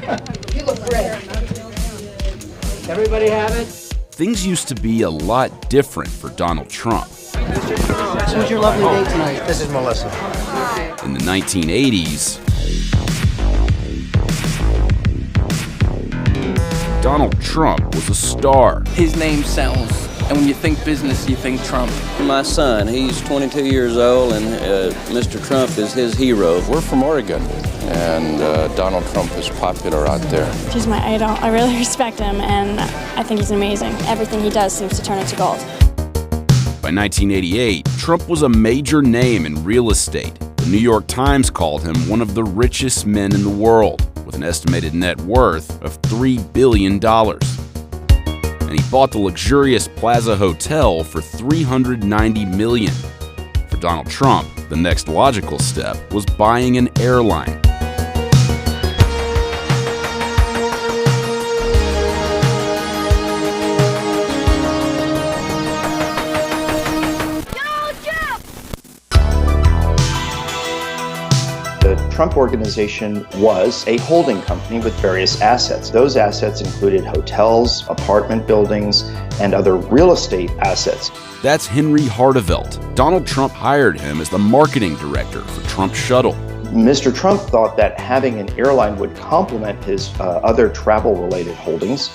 You look great. Everybody have it? Things used to be a lot different for Donald Trump. Who's your lovely date tonight? This is Melissa. In the 1980s, Donald Trump was a star. His name sells, and when you think business, you think Trump. My son, he's 22 years old, and Mr. Trump is his hero. We're from Oregon, and Donald Trump is popular out there. He's my idol. I really respect him, and I think he's amazing. Everything he does seems to turn into gold. By 1988, Trump was a major name in real estate. The New York Times called him one of the richest men in the world, with an estimated net worth of $3 billion. And he bought the luxurious Plaza Hotel for $390 million. For Donald Trump, the next logical step was buying an airline. The Trump Organization was a holding company with various assets. Those assets included hotels, apartment buildings, and other real estate assets. That's Henry Hardevelt. Donald Trump hired him as the marketing director for Trump Shuttle. Mr. Trump thought that having an airline would complement his other travel-related holdings,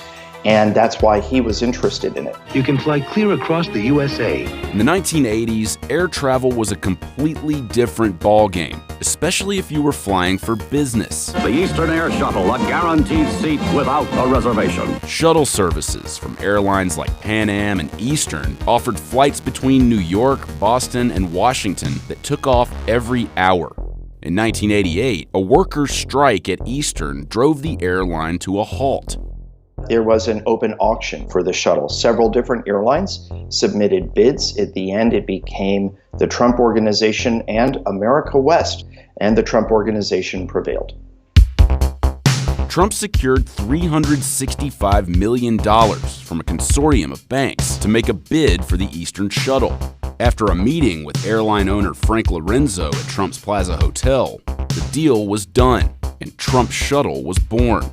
and that's why he was interested in it. You can fly clear across the USA. In the 1980s, air travel was a completely different ballgame, especially if you were flying for business. The Eastern Air Shuttle, a guaranteed seat without a reservation. Shuttle services from airlines like Pan Am and Eastern offered flights between New York, Boston, and Washington that took off every hour. In 1988, a workers' strike at Eastern drove the airline to a halt. There was an open auction for the shuttle. Several different airlines submitted bids. At the end, it became the Trump Organization and America West, and the Trump Organization prevailed. Trump secured $365 million from a consortium of banks to make a bid for the Eastern Shuttle. After a meeting with airline owner Frank Lorenzo at Trump's Plaza Hotel, the deal was done, and Trump Shuttle was born.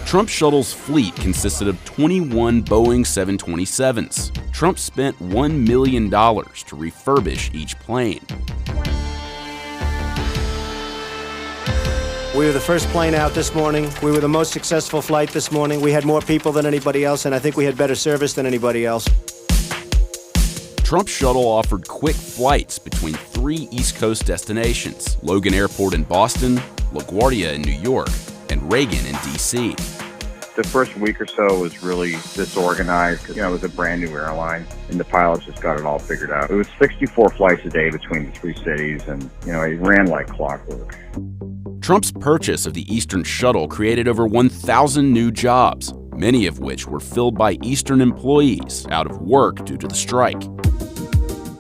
Trump Shuttle's fleet consisted of 21 Boeing 727s. Trump spent $1 million to refurbish each plane. We were the first plane out this morning. We were the most successful flight this morning. We had more people than anybody else, and I think we had better service than anybody else. Trump Shuttle offered quick flights between 3 East Coast destinations: Logan Airport in Boston, LaGuardia in New York, and Reagan in D.C. The first week or so was really disorganized because, it was a brand new airline and the pilots just got it all figured out. It was 64 flights a day between the 3 cities and, it ran like clockwork. Trump's purchase of the Eastern Shuttle created over 1,000 new jobs, many of which were filled by Eastern employees out of work due to the strike.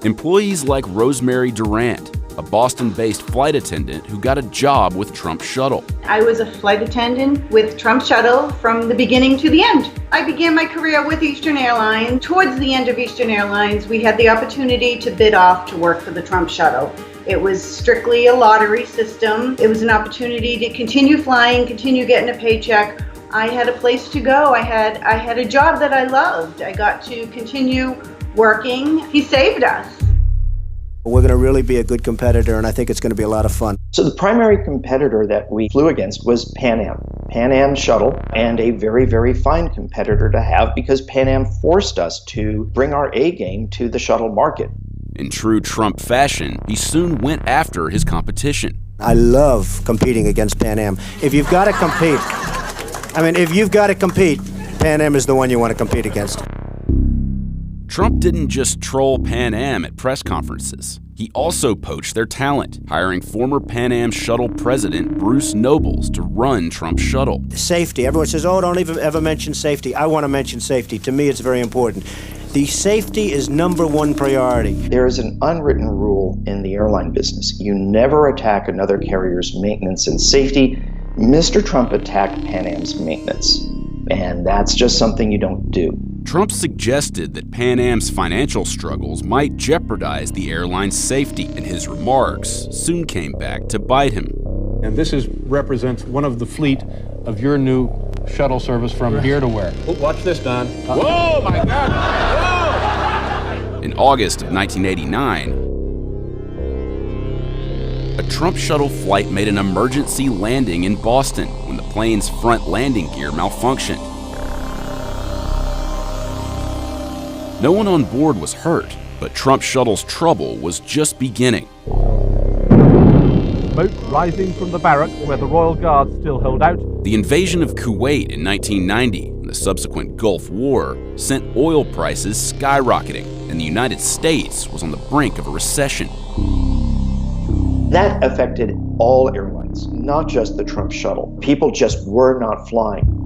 Employees like Rosemary Durant, a Boston-based flight attendant who got a job with Trump Shuttle. I was a flight attendant with Trump Shuttle from the beginning to the end. I began my career with Eastern Airlines. Towards the end of Eastern Airlines, we had the opportunity to bid off to work for the Trump Shuttle. It was strictly a lottery system. It was an opportunity to continue flying, continue getting a paycheck. I had a place to go. I had a job that I loved. I got to continue working. He saved us. We're going to really be a good competitor, and I think it's going to be a lot of fun. So the primary competitor that we flew against was Pan Am Shuttle, and a very, very fine competitor to have because Pan Am forced us to bring our A game to the shuttle market. In true Trump fashion, he soon went after his competition. I love competing against Pan Am. If you've got to compete, Pan Am is the one you want to compete against. Trump didn't just troll Pan Am at press conferences. He also poached their talent, hiring former Pan Am Shuttle president Bruce Nobles to run Trump Shuttle. Safety. Everyone says, don't even ever mention safety. I want to mention safety. To me, it's very important. The safety is number one priority. There is an unwritten rule in the airline business. You never attack another carrier's maintenance and safety. Mr. Trump attacked Pan Am's maintenance, and that's just something you don't do. Trump suggested that Pan Am's financial struggles might jeopardize the airline's safety, and his remarks soon came back to bite him. And this represents one of the fleet of your new shuttle service from here to where? Oh, watch this, Don. Whoa, my God! Whoa! In August of 1989, a Trump shuttle flight made an emergency landing in Boston when the plane's front landing gear malfunctioned. No one on board was hurt, but Trump shuttle's trouble was just beginning. Smoke rising from the barracks where the Royal Guards still hold out. The invasion of Kuwait in 1990 and the subsequent Gulf War sent oil prices skyrocketing, and the United States was on the brink of a recession. That affected all airlines, not just the Trump shuttle. People just were not flying.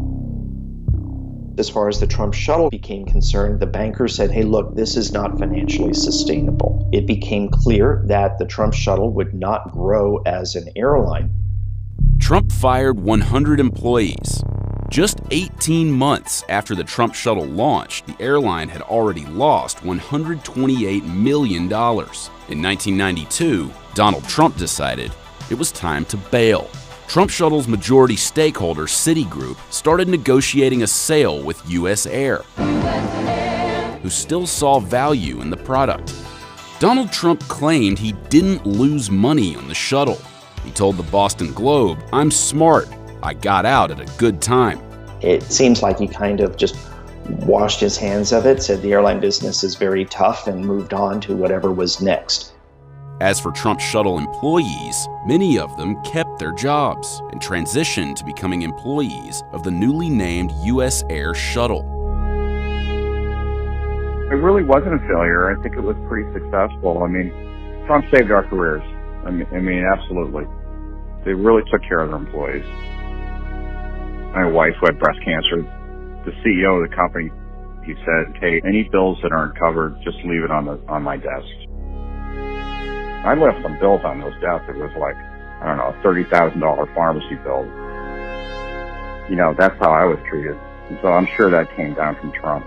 As far as the Trump shuttle became concerned, the bankers said, hey, look, this is not financially sustainable. It became clear that the Trump shuttle would not grow as an airline. Trump fired 100 employees. Just 18 months after the Trump shuttle launched, the airline had already lost $128 million. In 1992, Donald Trump decided it was time to bail. Trump shuttle's majority stakeholder, Citigroup, started negotiating a sale with US Air, who still saw value in the product. Donald Trump claimed he didn't lose money on the shuttle. He told the Boston Globe, "I'm smart. I got out at a good time." It seems like he kind of just washed his hands of it, said the airline business is very tough, and moved on to whatever was next. As for Trump shuttle employees, many of them kept their jobs and transitioned to becoming employees of the newly named US Air shuttle. It really wasn't a failure. I think it was pretty successful. I mean, Trump saved our careers. I mean, absolutely. They really took care of their employees. My wife, who had breast cancer, the CEO of the company, he said, hey, any bills that aren't covered, just leave it on my desk. I left some bills on those desks. It was like, I don't know, a $30,000 pharmacy bill. You know, that's how I was treated. And so I'm sure that came down from Trump.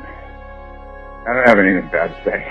I don't have anything bad to say.